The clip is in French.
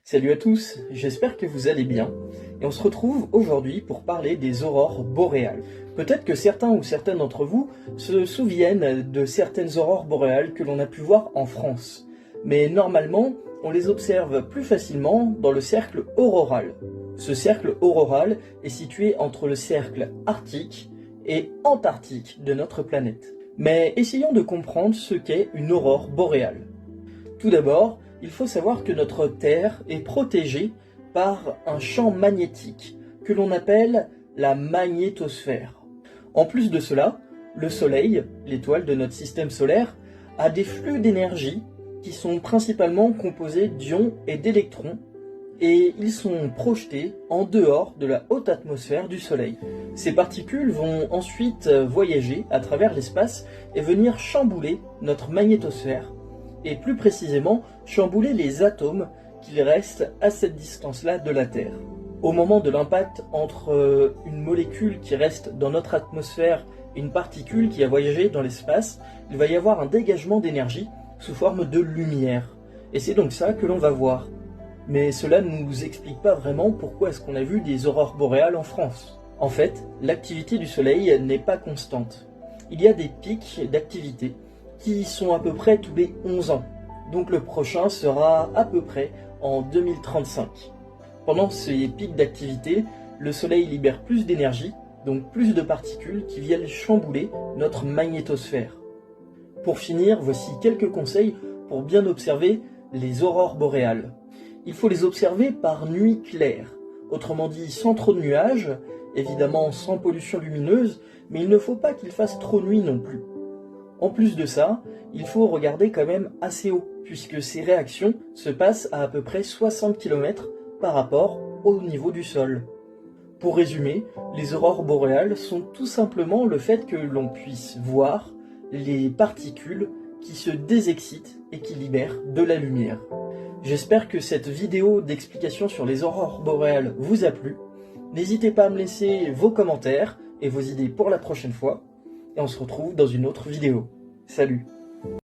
Salut à tous, j'espère que vous allez bien et on se retrouve aujourd'hui pour parler des aurores boréales. Peut-être que certains ou certaines d'entre vous se souviennent de certaines aurores boréales que l'on a pu voir en France. Mais normalement, on les observe plus facilement dans le cercle auroral. Ce cercle auroral est situé entre le cercle arctique et antarctique de notre planète. Mais essayons de comprendre ce qu'est une aurore boréale. Tout d'abord, il faut savoir que notre Terre est protégée par un champ magnétique que l'on appelle la magnétosphère. En plus de cela, le Soleil, l'étoile de notre système solaire, a des flux d'énergie qui sont principalement composés d'ions et d'électrons et ils sont projetés en dehors de la haute atmosphère du Soleil. Ces particules vont ensuite voyager à travers l'espace et venir chambouler notre magnétosphère et plus précisément chambouler les atomes qui restent à cette distance-là de la Terre. Au moment de l'impact entre une molécule qui reste dans notre atmosphère et une particule qui a voyagé dans l'espace, il va y avoir un dégagement d'énergie sous forme de lumière. Et c'est donc ça que l'on va voir. Mais cela ne nous explique pas vraiment pourquoi est-ce qu'on a vu des aurores boréales en France. En fait, l'activité du Soleil n'est pas constante. Il y a des pics d'activité qui sont à peu près tous les 11 ans. Donc le prochain sera à peu près en 2035. Pendant ces pics d'activité, le Soleil libère plus d'énergie, donc plus de particules qui viennent chambouler notre magnétosphère. Pour finir, voici quelques conseils pour bien observer les aurores boréales. Il faut les observer par nuit claire, autrement dit sans trop de nuages, évidemment sans pollution lumineuse, mais il ne faut pas qu'il fasse trop nuit non plus. En plus de ça, il faut regarder quand même assez haut, puisque ces réactions se passent à peu près 60 km par rapport au niveau du sol. Pour résumer, les aurores boréales sont tout simplement le fait que l'on puisse voir les particules qui se désexcitent et qui libèrent de la lumière. J'espère que cette vidéo d'explication sur les aurores boréales vous a plu. N'hésitez pas à me laisser vos commentaires et vos idées pour la prochaine fois. Et on se retrouve dans une autre vidéo. Salut!